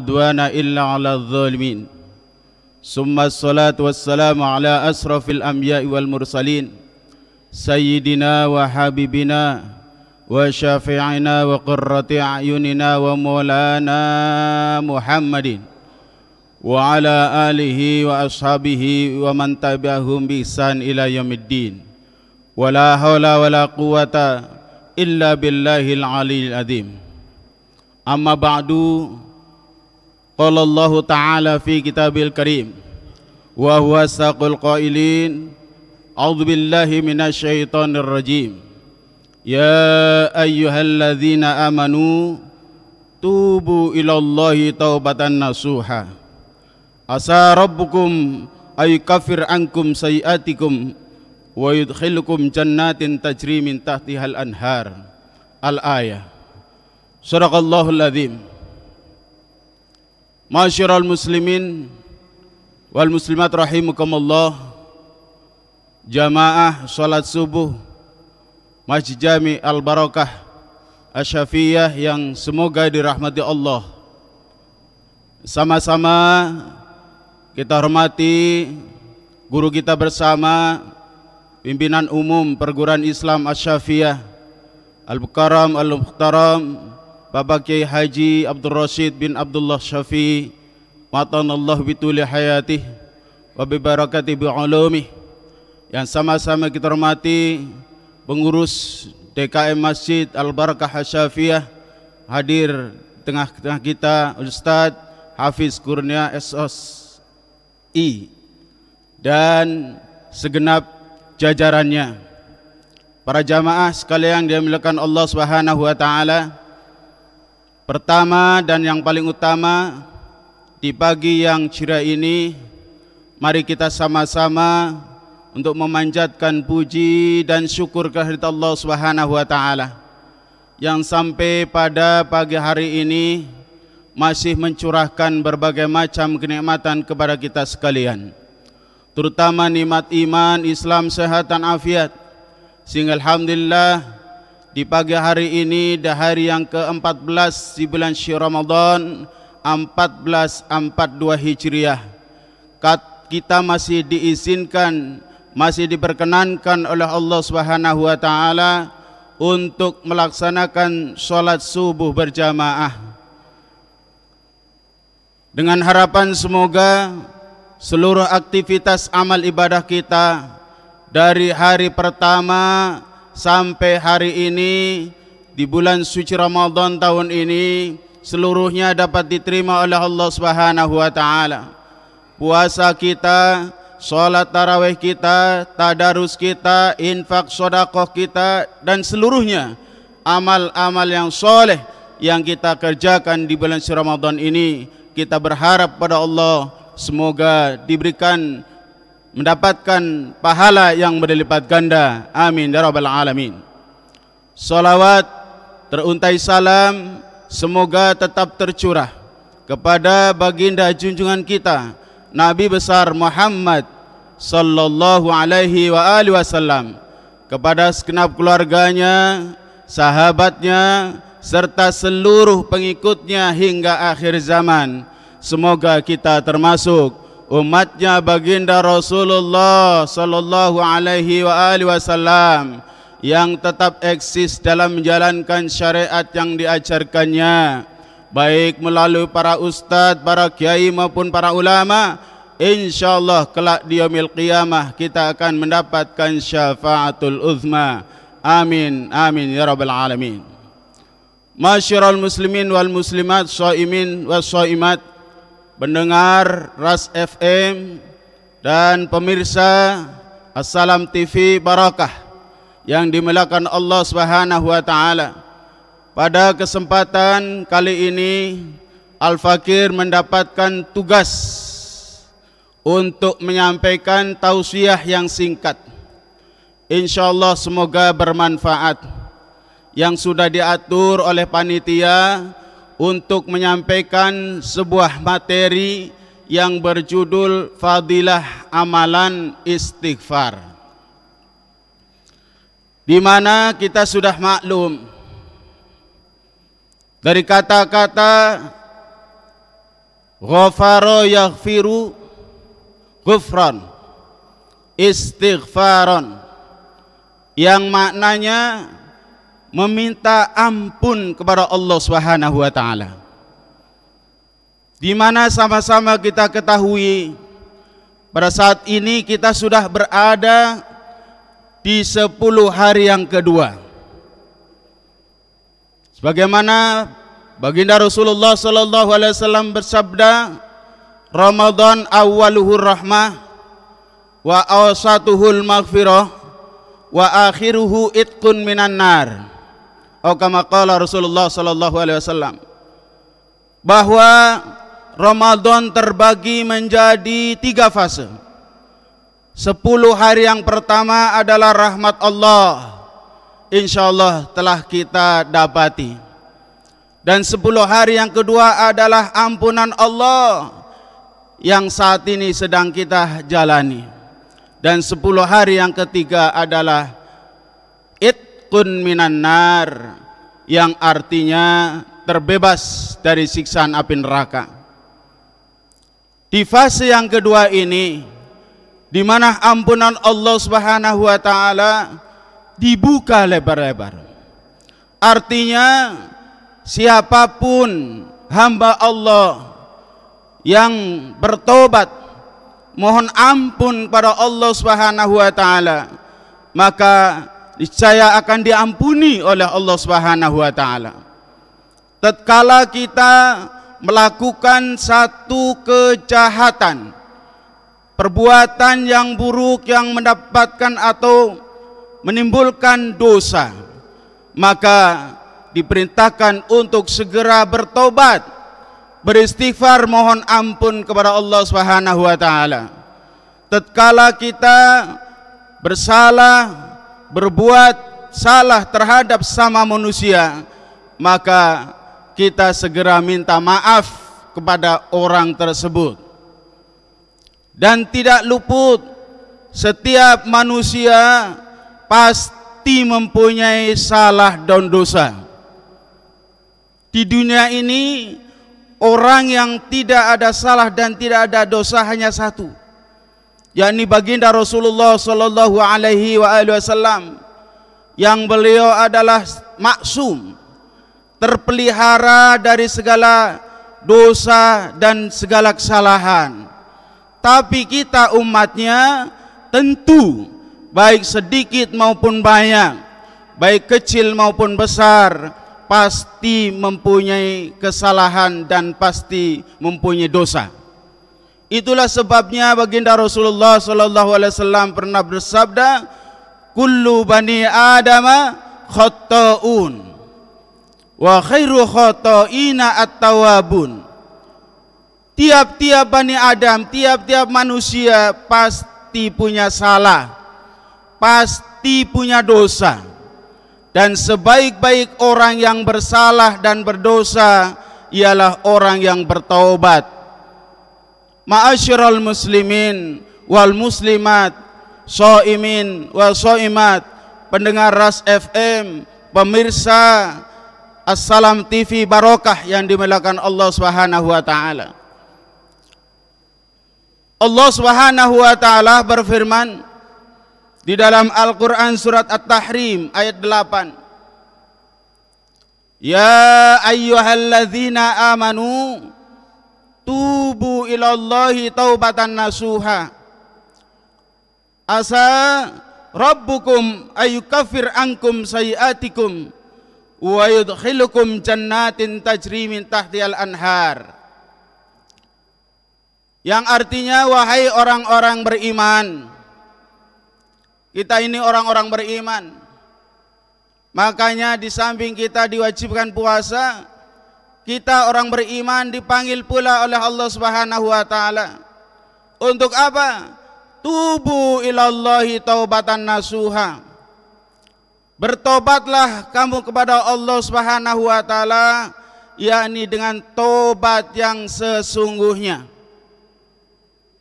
عدوان إلا على الظالمين ثم الصلاة والسلام على أشرف الأنبياء والمرسلين سيدنا وحبيبنا وشافعنا وقرة أعيننا ومولانا محمد وعلى آله وأصحابه ومن تبعهم بإحسان إلى يوم الدين ولا حول ولا قوة إلا بالله العلي العظيم. أما بعد، قال الله تعالى في كتابه الكريم وهو أصدق القائلين أعوذ بالله من الشيطان الرجيم يا أيها الذين آمنوا توبوا إلى الله توبة نصوحا عسى ربكم أن يكفر عنكم سيئاتكم ويدخلكم جنات تجري من تحتها الأنهار. Al-ayah. Sadaqallahul azim. Ma'asyiral muslimin wal muslimat rahimakumullah. Jamaah salat subuh Masjid Jami Al-Barakah Asy-Syafiyah yang semoga dirahmati Allah. Sama-sama kita hormati guru kita bersama, pimpinan umum Perguruan Islam Asy-Syafiyah Al-Mukarram Al-Mukhtaram Bapak Kiai Haji Abdul Rashid bin Abdullah Syafi'i matanallahu bituli hayatih wa bibarakati bi'ulumih, yang sama-sama kita hormati pengurus DKM Masjid Al-Barakah Asy-Syafiyah, hadir tengah-tengah kita Ustadz Hafiz Kurnia SOSI dan segenap jajarannya, para jamaah sekalian yang dimuliakan Allah Subhanahu wa taala. Pertama dan yang paling utama, di pagi yang cerah ini mari kita sama-sama untuk memanjatkan puji dan syukur kehadirat Allah Subhanahu wa taala yang sampai pada pagi hari ini masih mencurahkan berbagai macam kenikmatan kepada kita sekalian, terutama nikmat iman, Islam, sehat dan afiat. Sehingga alhamdulillah di pagi hari ini, di hari yang ke-14 di bulan Syawal Ramadan 1442 Hijriah, kita masih diizinkan, masih diperkenankan oleh Allah Subhanahu wa taala untuk melaksanakan sholat subuh berjamaah, dengan harapan semoga seluruh aktivitas amal ibadah kita dari hari pertama sampai hari ini di bulan suci Ramadan tahun ini seluruhnya dapat diterima oleh Allah Subhanahu wa taala. Puasa kita, salat tarawih kita, tadarus kita, infak sedekah kita, dan seluruhnya amal-amal yang soleh yang kita kerjakan di bulan suci Ramadan ini, kita berharap pada Allah semoga diberikan mendapatkan pahala yang berlipat ganda. Amin ya rabbal alamin. Salawat teruntai salam semoga tetap tercurah kepada baginda junjungan kita Nabi besar Muhammad sallallahu alaihi wa alihi wasallam, kepada segenap keluarganya, sahabatnya, serta seluruh pengikutnya hingga akhir zaman. Semoga kita termasuk umatnya baginda Rasulullah sallallahu alaihi wa alihi wasallam yang tetap eksis dalam menjalankan syariat yang diajarkannya, baik melalui para ustadz, para kiai maupun para ulama. Insyaallah kelak di yaumil qiyamah kita akan mendapatkan syafaatul uzma. Amin amin ya rabbal alamin. Masyiral muslimin wal muslimat, shaimin was shaimat, pendengar Ras FM dan pemirsa Assalam TV Barakah yang dimuliakan Allah Subhanahu wa taala. Pada kesempatan kali ini Al-Fakir mendapatkan tugas untuk menyampaikan tausiah yang singkat. Insyaallah semoga bermanfaat, yang sudah diatur oleh panitia untuk menyampaikan sebuah materi yang berjudul Fadilah Amalan Istighfar, di mana kita sudah maklum dari kata-kata ghafara yaghfiru ghufran, istighfaran, yang maknanya meminta ampun kepada Allah Subhanahu wa taala. Di mana sama-sama kita ketahui pada saat ini kita sudah berada di 10 hari yang kedua. Sebagaimana baginda Rasulullah sallallahu alaihi wasallam bersabda, Ramadan awwaluhur rahmah wa awsatuhul maghfirah wa akhiruhu itqun minan nar. Atau kama qala Rasulullah sallallahu alaihi wasallam, bahwa Ramadan terbagi menjadi 3 fase. 10 hari yang pertama adalah rahmat Allah, insyaallah telah kita dapati. Dan 10 hari yang kedua adalah ampunan Allah yang saat ini sedang kita jalani. Dan 10 hari yang ketiga adalah itqun minan nar, yang artinya terbebas dari siksaan api neraka. Di fase yang kedua ini, di mana ampunan Allah Subhanahu wa taala dibuka lebar-lebar. Artinya siapapun hamba Allah yang bertobat mohon ampun pada Allah Subhanahu wa taala, maka niscaya akan diampuni oleh Allah Subhanahu wa taala. Tatkala kita melakukan satu kejahatan, perbuatan yang buruk yang mendapatkan atau menimbulkan dosa, maka diperintahkan untuk segera bertobat, beristighfar, mohon ampun kepada Allah Subhanahu wa taala. Tatkala kita bersalah, berbuat salah terhadap sama manusia, maka kita segera minta maaf kepada orang tersebut. Dan tidak luput, setiap manusia pasti mempunyai salah dan dosa. Di dunia ini orang yang tidak ada salah dan tidak ada dosa hanya satu, yakni baginda Rasulullah sallallahu alaihi wasallam, yang beliau adalah maksum, terpelihara dari segala dosa dan segala kesalahan. Tapi kita umatnya tentu baik sedikit maupun banyak, baik kecil maupun besar, pasti mempunyai kesalahan dan pasti mempunyai dosa. Itulah sebabnya baginda Rasulullah sallallahu alaihi wasallam pernah bersabda, kullu bani adama khata'un wa khairu khata'ina at-tawabun. Tiap-tiap Bani Adam, tiap-tiap manusia pasti punya salah, pasti punya dosa. Dan sebaik-baik orang yang bersalah dan berdosa ialah orang yang bertaubat. Ma'asyiral muslimin wal muslimat, shaimin wal shaimat, pendengar Ras FM, pemirsa Assalam TV Barokah yang dimuliakan Allah Subhanahu wa taala. Allah Subhanahu wa taala berfirman di dalam Al-Qur'an surat At-Tahrim ayat 8. Ya ayyuhalladzina amanu tubu ilallahi taubatan nasuha asa rabbukum ayyukaffir ankum sayiatikum wa yudkhilukum jannatin tajri min tahtihal anhar. Yang artinya, wahai orang-orang beriman, kita ini orang-orang beriman, makanya di samping kita diwajibkan puasa, kita orang beriman dipanggil pula oleh Allah Subhanahu wa taala. Untuk apa? Tubu ilallahi taubatan nasuha. Bertobatlah kamu kepada Allah Subhanahu wa taala, yakni dengan tobat yang sesungguhnya.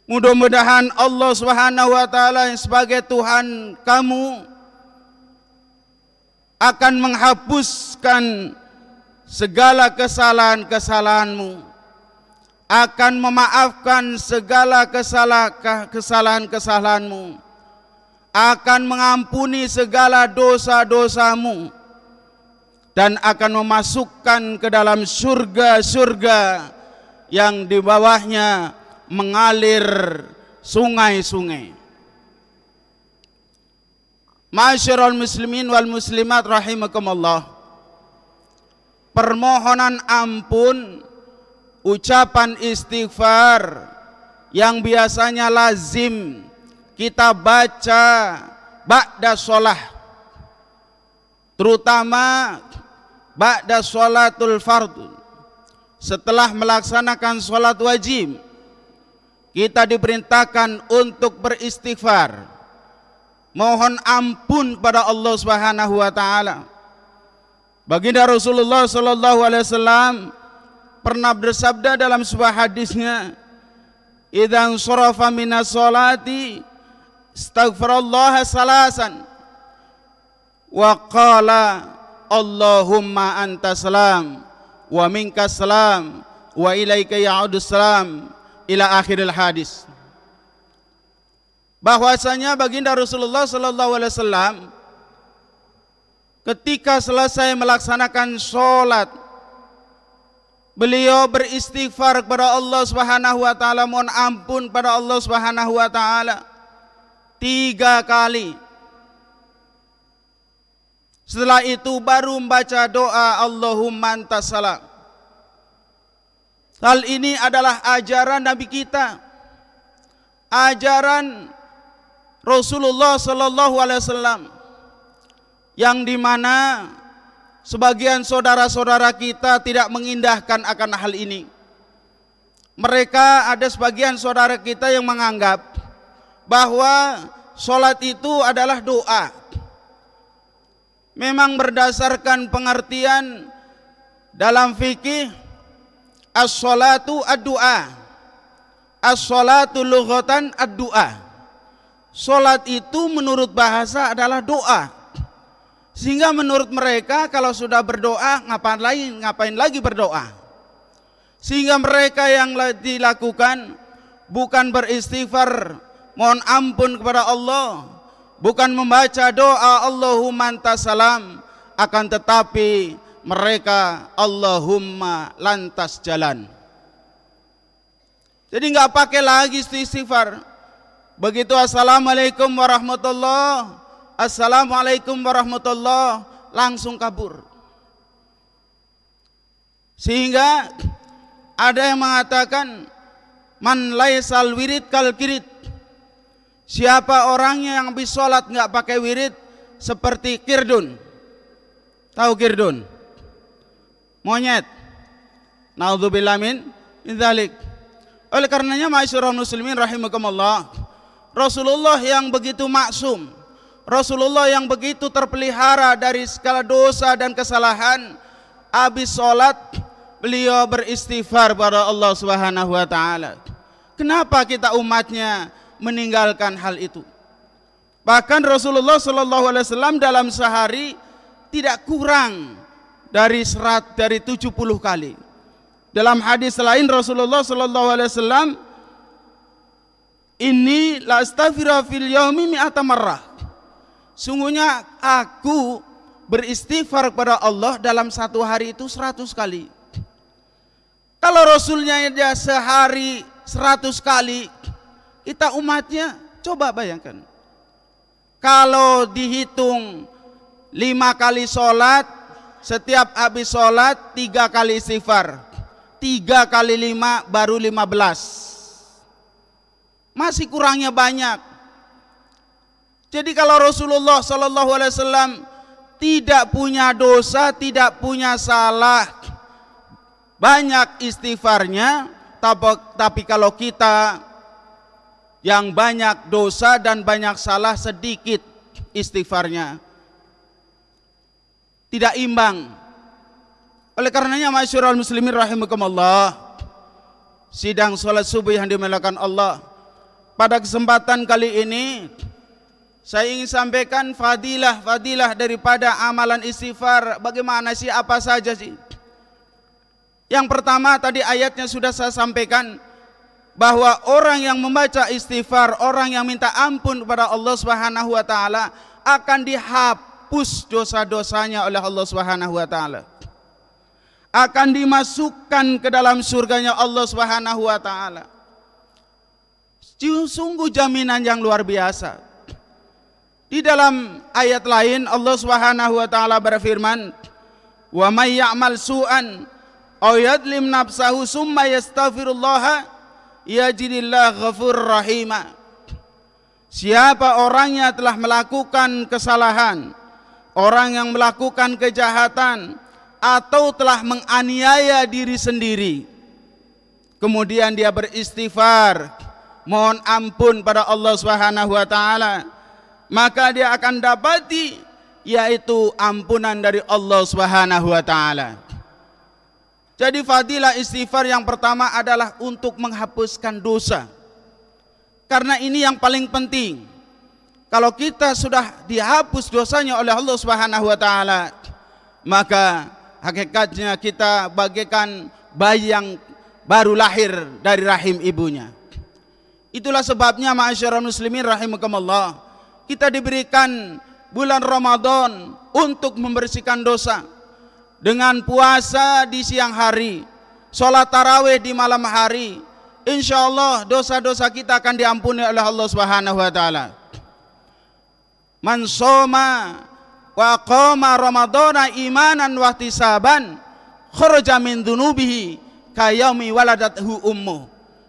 Mudah-mudahan Allah Subhanahu wa taala yang sebagai Tuhan kamu akan menghapuskan segala kesalahan-kesalahanmu, akan memaafkan segala kesalahan-kesalahanmu, akan mengampuni segala dosa-dosamu, dan akan memasukkan ke dalam surga-surga yang di bawahnya mengalir sungai-sungai. Ma'asyiral muslimin wal muslimat rahimakumullah, permohonan ampun, ucapan istighfar yang biasanya lazim kita baca ba'da sholah, terutama ba'da sholatul fardhu, setelah melaksanakan sholat wajib, kita diperintahkan untuk beristighfar, mohon ampun kepada Allah Subhanahu wa taala. Baginda Rasulullah sallallahu alaihi wasallam pernah bersabda dalam sebuah hadisnya, "Idzan sharafa minas sholati astaghfirullah salasan wa qala Allahumma anta salam wa minka salam wa ilaika ya'udus salam," ila akhiril hadis. Bahwasanya baginda Rasulullah sallallahu alaihi wasallam ketika selesai melaksanakan sholat, beliau beristighfar kepada Allah Subhanahu wa taala, mohon ampun pada Allah Subhanahu wa taala 3 kali. Setelah itu baru membaca doa Allahumma antas salam. Hal ini adalah ajaran Nabi kita, ajaran Rasulullah sallallahu alaihi wasallam, yang dimana sebagian saudara-saudara kita tidak mengindahkan akan hal ini. Mereka, ada sebagian saudara kita yang menganggap bahwa sholat itu adalah doa. Memang berdasarkan pengertian dalam fikih, as-sholatu ad-du'a, as-sholatu lughatan ad-du'a. Sholat itu menurut bahasa adalah doa. Sehingga menurut mereka kalau sudah berdoa ngapain lagi berdoa. Sehingga mereka yang dilakukan bukan beristighfar, mohon ampun kepada Allah, bukan membaca doa Allahumma antas salam, akan tetapi mereka Allahumma lantas jalan. Jadi nggak pakai lagi istighfar. Begitu assalamualaikum warahmatullahi, assalamualaikum warahmatullahi, langsung kabur. Sehingga ada yang mengatakan man laisal wirid kal kirid, siapa orangnya yang habis sholat nggak pakai wirid seperti kirdun. Tahu kirdun? Monyet. Naudzubillah min dzalik. Oleh karenanya ma'asyiral muslimin rahimakumullah, Rasulullah yang begitu maksum, Rasulullah yang begitu terpelihara dari segala dosa dan kesalahan, habis sholat beliau beristighfar kepada Allah Subhanahu wa taala. Kenapa kita umatnya meninggalkan hal itu? Bahkan Rasulullah sallallahu alaihi wasallam dalam sehari tidak kurang dari 70 kali. Dalam hadis lain Rasulullah sallallahu alaihi wasallam, "Inni la astaghfiru fil yaumi mi'ata marrah." Sungguhnya aku beristighfar kepada Allah dalam satu hari itu 100 kali. Kalau Rasulnya dia sehari 100 kali, kita umatnya coba bayangkan. Kalau dihitung 5 kali sholat, setiap habis sholat 3 kali istighfar, 3 kali 5 baru 15. Masih kurangnya banyak. Jadi kalau Rasulullah sallallahu alaihi wasallam tidak punya dosa, tidak punya salah, banyak istighfarnya, tapi kalau kita yang banyak dosa dan banyak salah, sedikit istighfarnya, tidak imbang. Oleh karenanya ma'asyiral muslimin rahimakumullah, sidang salat subuh yang dimuliakan Allah, pada kesempatan kali ini saya ingin sampaikan fadilah daripada amalan istighfar. Bagaimana sih, apa saja sih? Yang pertama tadi ayatnya sudah saya sampaikan, bahwa orang yang membaca istighfar, orang yang minta ampun kepada Allah Subhanahu wa taala akan dihapus dosa-dosanya oleh Allah Subhanahu wa taala. Akan dimasukkan ke dalam surganya Allah Subhanahu wa taala. Sungguh jaminan yang luar biasa. Di dalam ayat lain Allah Subhanahu wa taala berfirman, "Wa may ya'mal su'an aw yadlim nafsahu summa yastaghfirullah yajidillahu ghafurur rahima." Siapa orangnya telah melakukan kesalahan, orang yang melakukan kejahatan atau telah menganiaya diri sendiri, kemudian dia beristighfar, mohon ampun pada Allah Subhanahu wa taala, maka dia akan dapati yaitu ampunan dari Allah Subhanahu wa taala. Jadi fadilah istighfar yang pertama adalah untuk menghapuskan dosa. Karena ini yang paling penting. Kalau kita sudah dihapus dosanya oleh Allah Subhanahu wa taala, maka hakikatnya kita bagaikan bayi yang baru lahir dari rahim ibunya. Itulah sebabnya ma'asyiral muslimin rahimakumullah, kita diberikan bulan Ramadan untuk membersihkan dosa dengan puasa di siang hari, sholat tarawih di malam hari. Insyaallah dosa-dosa kita akan diampuni oleh Allah Subhanahu wa taala. Man shoma wa qama ramadhana imanan wa ihtisaban kharaja min dzunubihi kayaumi waladathu ummu.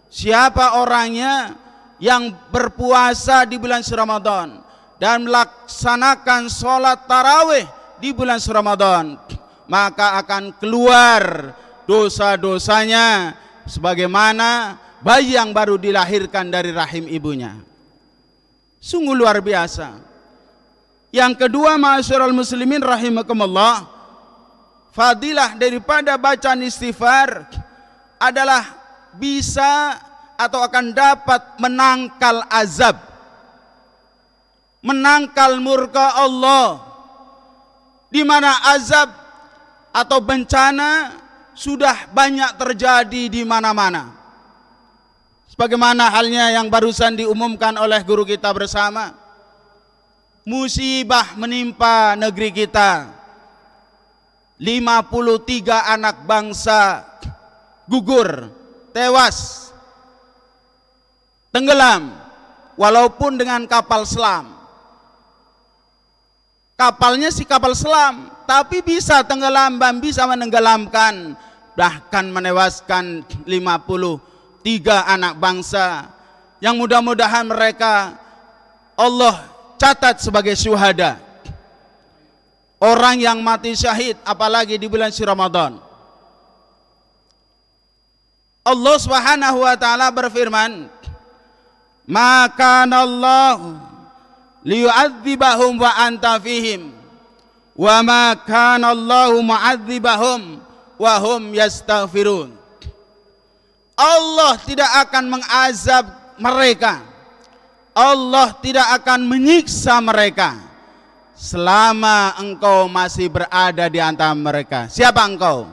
Siapa orangnya yang berpuasa di bulan Ramadan dan melaksanakan sholat tarawih di bulan Ramadan, maka akan keluar dosa-dosanya sebagaimana bayi yang baru dilahirkan dari rahim ibunya. Sungguh luar biasa. Yang kedua, ma'asyiral muslimin rahimakumullah, fadilah daripada bacaan istighfar adalah bisa atau akan dapat menangkal azab, menangkal murka Allah, di mana azab atau bencana sudah banyak terjadi di mana-mana. Sebagaimana halnya yang barusan diumumkan oleh guru kita bersama, musibah menimpa negeri kita. 53 anak bangsa gugur, tewas, tenggelam, walaupun dengan kapal selam. Kapalnya si kapal selam, tapi bisa tenggelam dan bisa menenggelamkan, bahkan menewaskan 53 anak bangsa yang mudah-mudahan mereka Allah catat sebagai syuhada, orang yang mati syahid, apalagi di bulan Ramadan. Allah Subhanahu wa taala berfirman, "Maka Allah liyu'adzibahum wa anta fihim wa ma kana Allahu mu'adzibahum wa hum yastaghfirun." Allah tidak akan mengazab mereka, Allah tidak akan menyiksa mereka selama engkau masih berada di antara mereka. Siapa engkau?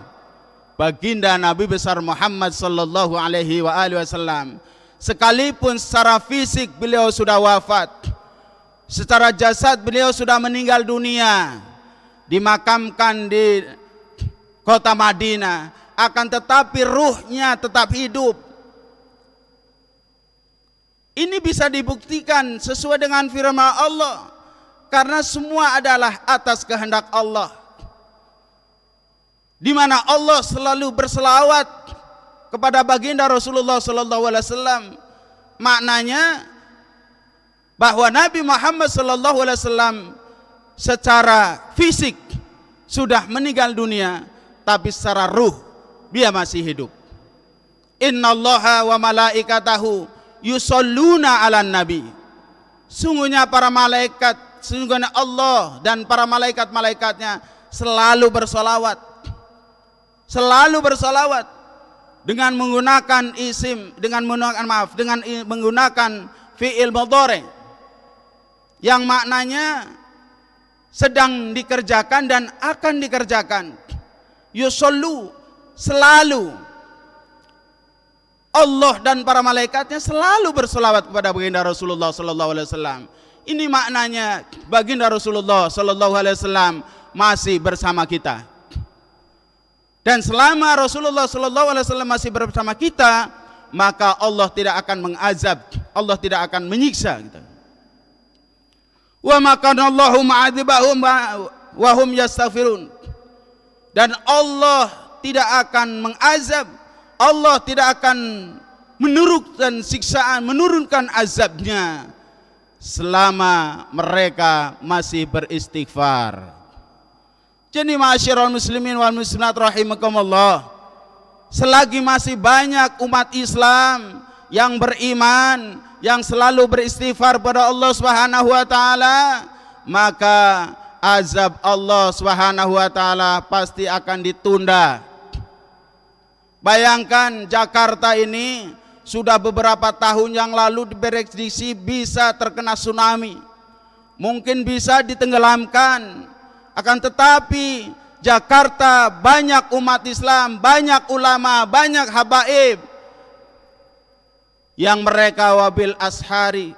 Baginda Nabi besar Muhammad sallallahu alaihi wasallam. Sekalipun secara fisik beliau sudah wafat, secara jasad beliau sudah meninggal dunia, dimakamkan di kota Madinah, akan tetapi ruhnya tetap hidup. Ini bisa dibuktikan sesuai dengan firman Allah, karena semua adalah atas kehendak Allah, di mana Allah selalu berselawat kepada baginda Rasulullah sallallahu alaihi wasallam. Maknanya bahwa Nabi Muhammad sallallahu alaihi wasallam secara fisik sudah meninggal dunia, tapi secara ruh dia masih hidup. Innallaha wa malaikatahu yusholluna 'alan nabi. Sungguhnya para malaikat, sungguhnya Allah dan para malaikat-malaikatnya selalu bersolawat, selalu bersolawat dengan menggunakan isim, dengan menggunakan fi'il mudhari yang maknanya sedang dikerjakan dan akan dikerjakan. Yusollu, selalu Allah dan para malaikatnya selalu berselawat kepada baginda Rasulullah sallallahu alaihi wasallam. Ini maknanya baginda Rasulullah sallallahu alaihi wasallam masih bersama kita. Dan selama Rasulullah sallallahu alaihi wasallam masih bersama kita, maka Allah tidak akan mengazab, Allah tidak akan menyiksa kita. Wa makanallahu ma'adzibahum wa hum yastaghfirun. Dan Allah tidak akan mengazab, Allah tidak akan menurunkan siksaan, menurunkan azabnya selama mereka masih beristighfar. Jadi ma'asyiral muslimin wal muslimat rahimakumullah, selagi masih banyak umat Islam yang beriman, yang selalu beristighfar pada Allah Subhanahu wa taala, maka azab Allah Subhanahu wa taala pasti akan ditunda. Bayangkan Jakarta ini sudah beberapa tahun yang lalu diprediksi bisa terkena tsunami, mungkin bisa ditenggelamkan. Akan tetapi Jakarta banyak umat Islam, banyak ulama, banyak habaib yang mereka wabil ashari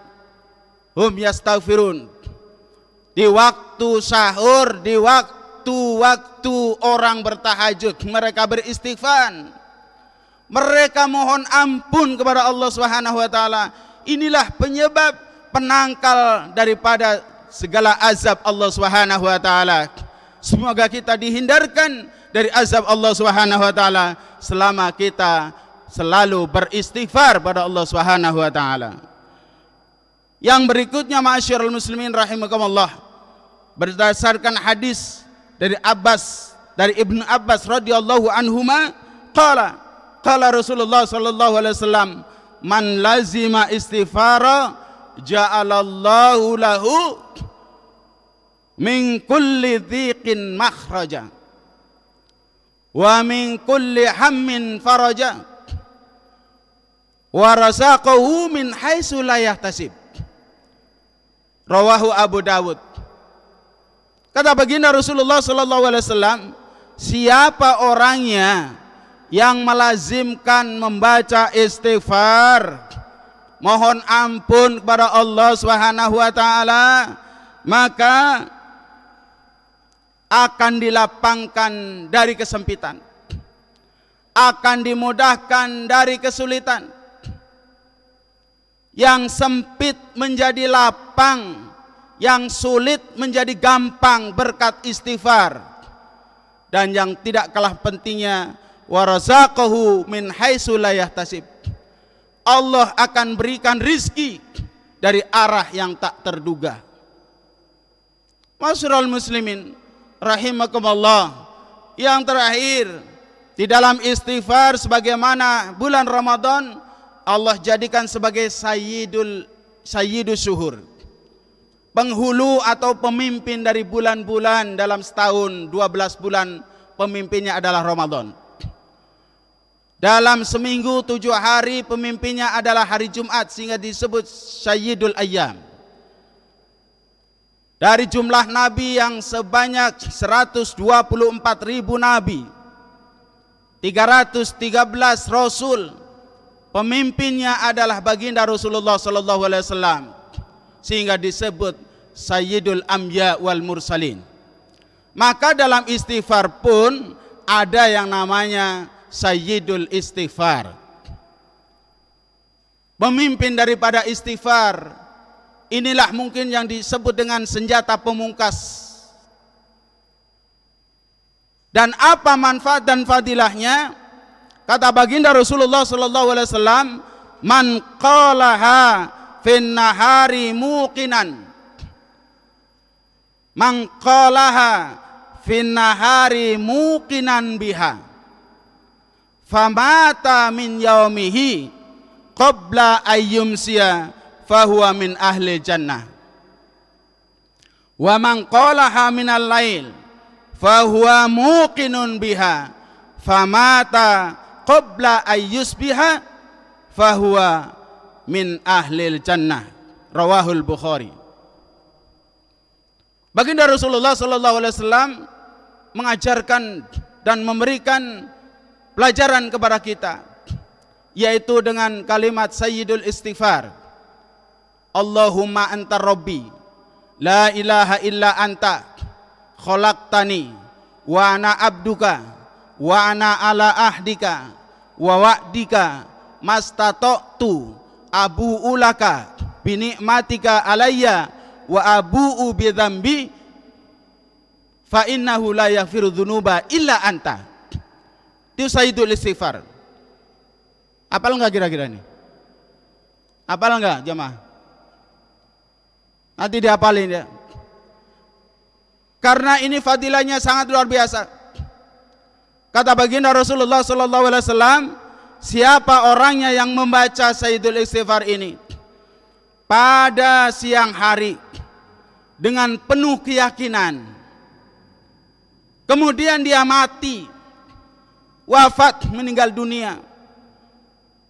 hum yastaghfirun. Di waktu sahur, di waktu orang bertahajud, mereka beristighfar. Mereka mohon ampun kepada Allah Subhanahu wa taala. Inilah penyebab penangkal daripada segala azab Allah Subhanahu wa taala. Semoga kita dihindarkan dari azab Allah Subhanahu wa taala selama kita selalu beristighfar pada Allah Subhanahu wa taala. Yang berikutnya ma'asyiral muslimin rahimakumullah, berdasarkan hadis dari Ibnu Abbas radhiyallahu anhuma, qala Rasulullah sallallahu alaihi wasallam, man lazima istighfara ja'alallahu lahu min kulli dhiqin makhraja wa min kulli hammin faraja wa razaqahu min haitsu la yahtasib. Rawahu Abu Dawud. Kata baginda Rasulullah sallallahu alaihi wasallam, siapa orangnya yang melazimkan membaca istighfar, mohon ampun kepada Allah Subhanahu wa taala, maka akan dilapangkan dari kesempitan, akan dimudahkan dari kesulitan. Yang sempit menjadi lapang, yang sulit menjadi gampang berkat istighfar. Dan yang tidak kalah pentingnya, warazaqahu min haitsu la yahtasib. Allah akan berikan rizki dari arah yang tak terduga. Ma'asyiral muslimin rahimakumullah, yang terakhir di dalam istighfar, sebagaimana bulan Ramadan Allah jadikan sebagai sayyidus syuhur, penghulu atau pemimpin dari bulan-bulan dalam setahun. 12 bulan pemimpinnya adalah Ramadan. Dalam seminggu 7 hari pemimpinnya adalah hari Jumat, sehingga disebut Sayyidul Ayyam. Dari jumlah nabi yang sebanyak 124.000 nabi, 313 rasul, pemimpinnya adalah baginda Rasulullah sallallahu alaihi wasallam, sehingga disebut Sayyidul Anbiya wal Mursalin. Maka dalam istighfar pun ada yang namanya Sayyidul Istighfar, pemimpin daripada istighfar. Inilah mungkin yang disebut dengan senjata pemungkas. Dan apa manfaat dan fadilahnya? Kata baginda Rasulullah sallallahu alaihi wasallam, man qalaha fin nahari muqinan, man qalaha fin nahari muqinan biha, famata min yaumihi qabla ayyumsiya fahuwa min ahli jannah, wa man qalaha minal lail fahuwa muqinun biha, famata qabla ayyusbiha fahuwa min ahli jannah. Rawahul Bukhari. Baginda Rasulullah sallallahu alaihi wasallam mengajarkan dan memberikan pelajaran kepada kita, yaitu dengan kalimat sayyidul istighfar. Allahumma anta rabbi la ilaha illa anta khalaqtani wa ana abduka wa ana ala ahdika wa wa'dika mastata'tu abu'u laka binikmatika alayya wa abu'u bidhambi fa innahu la yaghfiru dzunuba illa anta. Itu sayyidul istighfar. Apal enggak kira-kira ini? Apal enggak jemaah? Nanti dihafalin ya. Karena ini fadilahnya sangat luar biasa. Kata baginda Rasulullah sallallahu alaihi wasallam, siapa orangnya yang membaca sayyidul istighfar ini pada siang hari dengan penuh keyakinan, kemudian dia mati, wafat, meninggal dunia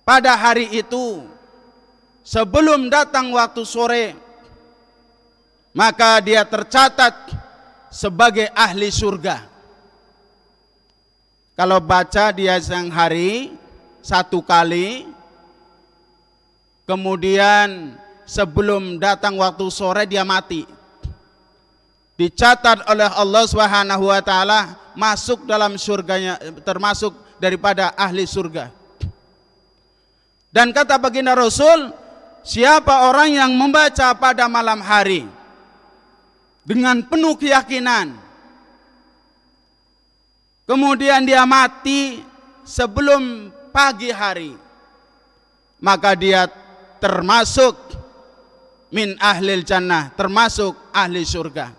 pada hari itu sebelum datang waktu sore, maka dia tercatat sebagai ahli surga. Kalau baca dia siang hari satu kali, kemudian sebelum datang waktu sore dia mati, dicatat oleh Allah Subhanahu wa taala masuk dalam surganya, termasuk daripada ahli surga. Dan kata baginda Rasul, siapa orang yang membaca pada malam hari dengan penuh keyakinan, kemudian dia mati sebelum pagi hari, maka dia termasuk min ahlil jannah, termasuk ahli surga.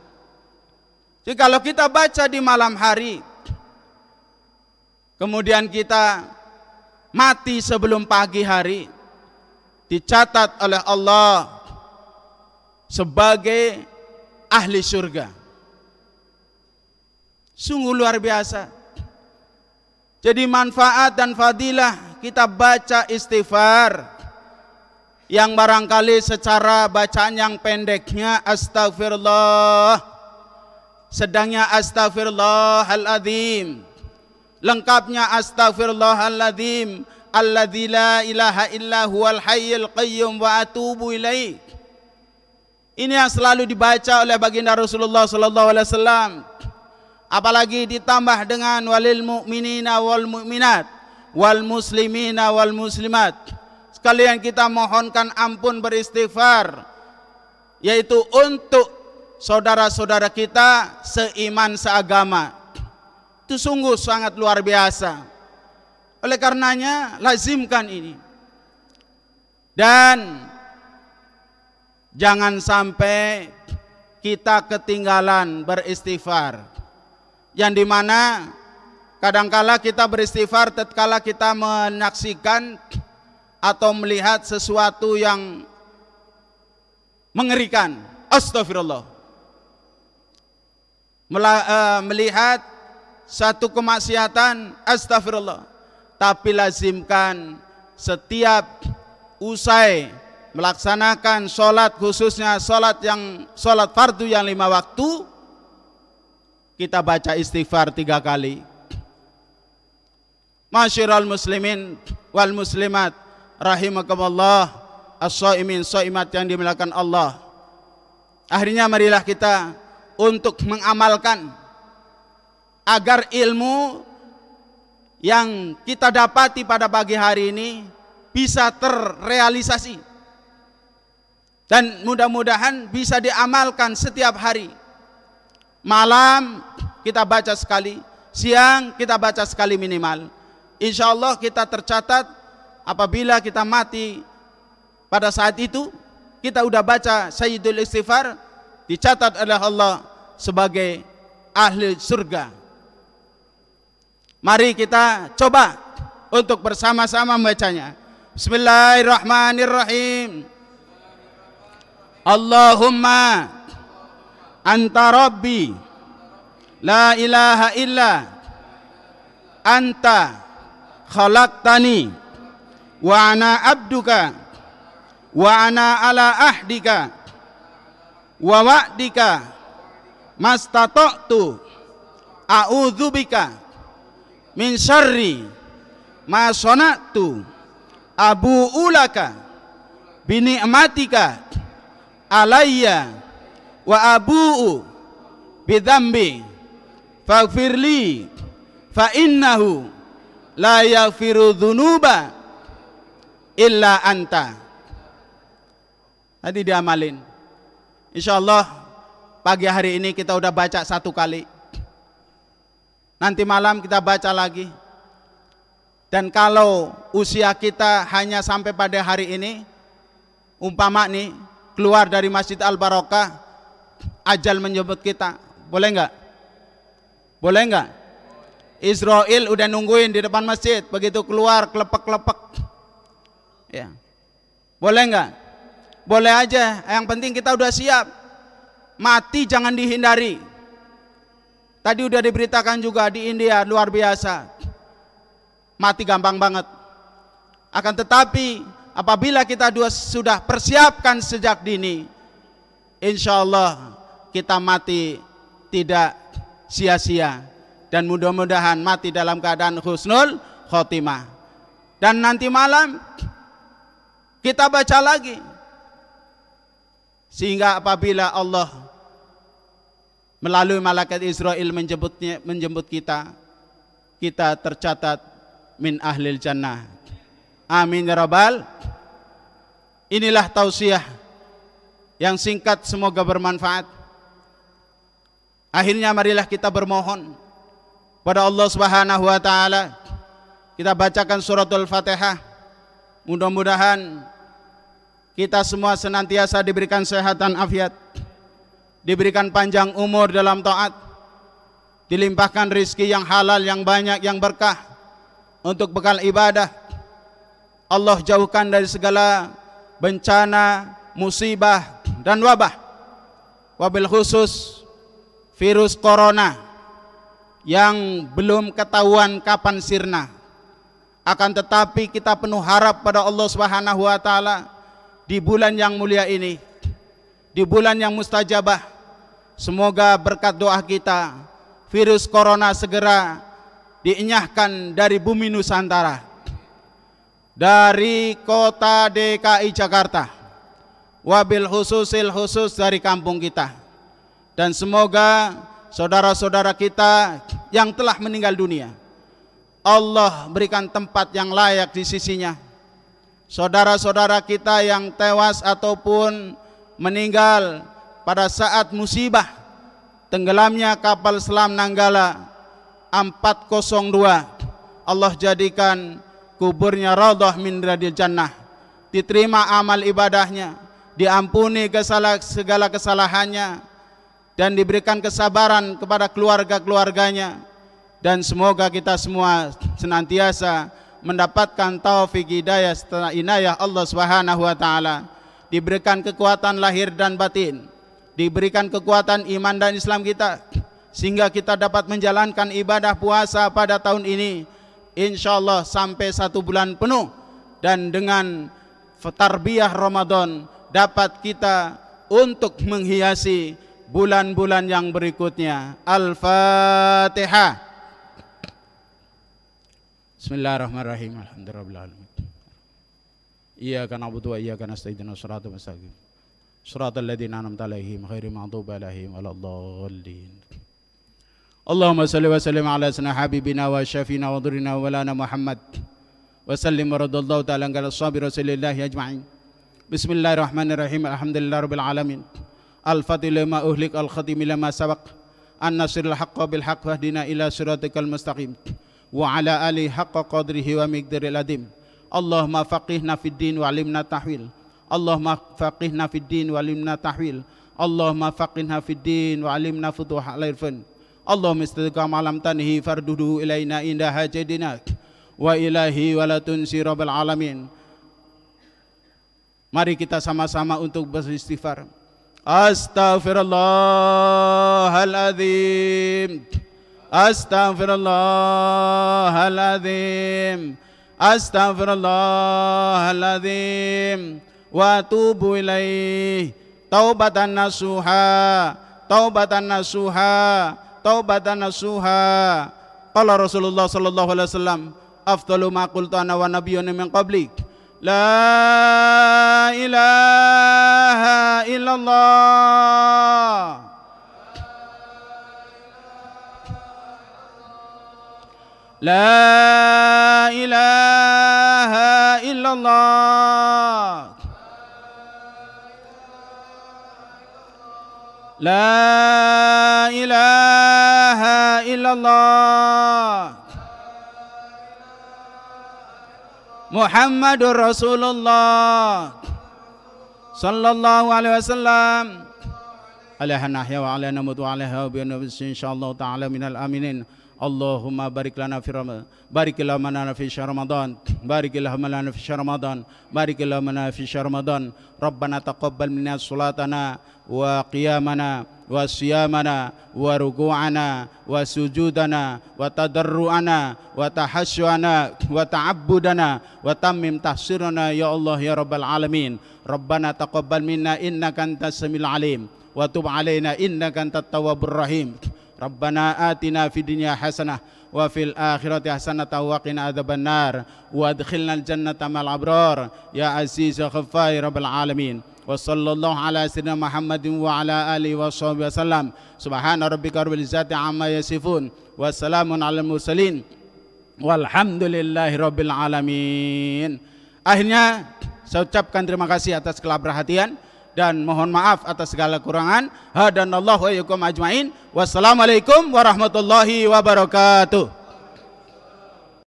Jadi kalau kita baca di malam hari, kemudian kita mati sebelum pagi hari, dicatat oleh Allah sebagai ahli surga. Sungguh luar biasa. Jadi manfaat dan fadilah kita baca istighfar, yang barangkali secara bacaan yang pendeknya astagfirullah, sedangnya astagfirullahaladzim, lengkapnya astagfirullahaladzim alladzi la ilaha illa huwal hayyul qayyum wa atubu ilaih. Ini yang selalu dibaca oleh baginda Rasulullah sallallahu alaihi wasallam. Apalagi ditambah dengan walil mu'minina wal mu'minat wal muslimina wal muslimat. Sekalian kita mohonkan ampun beristighfar, yaitu untuk saudara-saudara kita seiman seagama. Itu sungguh sangat luar biasa. Oleh karenanya lazimkan ini. Dan jangan sampai kita ketinggalan beristighfar, yang dimana kadangkala kita beristighfar tatkala kita menyaksikan atau melihat sesuatu yang mengerikan, astagfirullah, melihat satu kemaksiatan, astagfirullah. Tapi lazimkan setiap usai melaksanakan sholat, khususnya sholat fardu yang 5 waktu, kita baca istighfar 3 kali. Masyiral muslimin wal muslimat rahimakumullah, as-shaimin shaimat yang dimuliakan Allah. Akhirnya marilah kita untuk mengamalkan agar ilmu yang kita dapati pada pagi hari ini bisa terrealisasi dan mudah-mudahan bisa diamalkan setiap hari. Malam kita baca sekali, siang kita baca sekali minimal. Insya Allah kita tercatat apabila kita mati pada saat itu kita udah baca sayyidul istighfar, dicatat oleh Allah sebagai ahli surga. Mari kita coba untuk bersama-sama membacanya. Bismillahirrahmanirrahim. Allahumma anta rabbi la ilaha illa anta khalaqtani wa ana abduka wa ana ala ahdika wa wa'dika mastata'tu a'udzubika min syarri ma sonatu abu ulaka bini'matika alayya wa abu'u bidhambi faghfirli fa innahu la yaghfiru dzunuba illa anta. Tadi diamalin. Insyaallah pagi hari ini kita udah baca 1 kali. Nanti malam kita baca lagi. Dan kalau usia kita hanya sampai pada hari ini, umpama nih keluar dari Masjid Al-Barokah, ajal menjemput kita, boleh nggak? Boleh nggak? Israel udah nungguin di depan masjid, begitu keluar kelepek-kelepek. Ya. Boleh nggak? Boleh aja, yang penting kita udah siap. Mati jangan dihindari. Tadi udah diberitakan juga di India, luar biasa. Mati gampang banget. Akan tetapi apabila kita sudah persiapkan sejak dini, insya Allah kita mati tidak sia-sia. Dan mudah-mudahan mati dalam keadaan husnul khotimah. Dan nanti malam kita baca lagi, sehingga apabila Allah melalui malaikat Israel menjemput kita, kita tercatat min ahlil jannah. Amin ya rabbal. Inilah tausiah yang singkat, semoga bermanfaat. Akhirnya marilah kita bermohon pada Allah Subhanahu wa taala. Kita bacakan suratul Fatihah. Mudah-mudahan kita semua senantiasa diberikan kesehatan afiat, diberikan panjang umur dalam taat, dilimpahkan rizki yang halal, yang banyak, yang berkah untuk bekal ibadah. Allah jauhkan dari segala bencana, musibah dan wabah. Wabil khusus virus corona yang belum ketahuan kapan sirna. Akan tetapi kita penuh harap pada Allah Subhanahu wa taala di bulan yang mulia ini, di bulan yang mustajabah, semoga berkat doa kita virus corona segera dienyahkan dari bumi Nusantara, dari kota DKI Jakarta, wabil khusus dari kampung kita. Dan semoga saudara-saudara kita yang telah meninggal dunia, Allah berikan tempat yang layak di sisinya. Saudara-saudara kita yang tewas ataupun meninggal pada saat musibah tenggelamnya kapal selam Nanggala 402, Allah jadikan kuburnya raudhah min riyadil jannah, diterima amal ibadahnya, diampuni segala kesalahannya, dan diberikan kesabaran kepada keluarga-keluarganya. Dan semoga kita semua senantiasa mendapatkan taufik hidayah setelah inayah Allah Subhanahu wa taala, diberikan kekuatan lahir dan batin, diberikan kekuatan iman dan Islam kita, sehingga kita dapat menjalankan ibadah puasa pada tahun ini insyaallah sampai 1 bulan penuh, dan dengan tarbiyah Ramadan dapat kita untuk menghiasi bulan-bulan yang berikutnya. Al-Fatihah. Bismillahirrahmanirrahim. Alhamdulillahirabbil alamin. Iyyaka na'budu wa iyyaka nasta'in. Shiratal mustaqim. Shiratal ladzina an'amta 'alaihim ghairil maghdubi 'alaihim waladdallin. Allahumma shalli wa sallim ala sayyidina habibina wa syafina wa dhurrina wa lana Muhammad wa sallim wa radallahu ta'ala ala ashabi rasulillahi ajma'in. Bismillahirrahmanirrahim. Alhamdulillahirabbil alamin. Al-Fatih lima uhlik al-khatim lima sabaq an-nasiril haqqa bil haqq wahdina ila siratikal mustaqim wa ala alihi haqqa qadrihi wa miqdaril adim. Allahumma faqihna fid din wa alimna tahwil. Allahumma faqihna fid din wa alimna tahwil. Allahumma faqihna fid din wa alimna futuhal irfan. Allahumma istiqam alam tanhi farduhu ilaina inda hajadina wa ilahi wa la tunsi rabbil alamin. Mari kita sama-sama untuk beristighfar. Astaghfirullahaladzim, astaghfirullahaladzim, astaghfirullahaladzim, wa atubu ilaih, taubatan nasuha, taubatan nasuha, taubatan nasuha. Qala Rasulullah sallallahu alaihi wasallam, afdalu ma qultu ana wa nabiyyuna min qablik. La ilaha illallah. La ilaha illallah. La ilaha illallah. Muhammadur Rasulullah sallallahu alaihi wasallam. Alaihi nahya wa alaihi namutu wa alaihi wa bi'anna insyaallah ta'ala minal aminin. Allahumma barik lana fi Ramadan, barik lana fi syahr Ramadan, barik lana fi syahr Ramadan, barik lana fi syahr Ramadan. Rabbana taqabbal minna salatana wa qiyamana wa siyamana wa ruku'ana wa sujudana wa tadarru'ana wa tahassyuana wa ta'abbudana wa tammim tahsirana ya Allah ya rabbal alamin. Rabbana taqabbal minna innaka antas samiul alim wa tub alaina innaka antat tawwabur rahim. Rabbana atina fid dunya hasanah wa fil akhirati hasanah wa qina adzabannar wa adkhilnal jannata ma'al abrar ya aziz ya ghaffar ya rabbal alamin. Wa sallallahu ala sayyidina Muhammadin wa ala alihi wa sahbihi wasallam. Subhana rabbika rabbil izzati amma yasifun wa salamun alal mursalin walhamdulillahi rabbil alamin. Akhirnya saya ucapkan terima kasih atas kelabrahatian dan mohon maaf atas segala kekurangan. Hadanallahu wa iyyakum ajmain. Wassalamualaikum warahmatullahi wabarakatuh.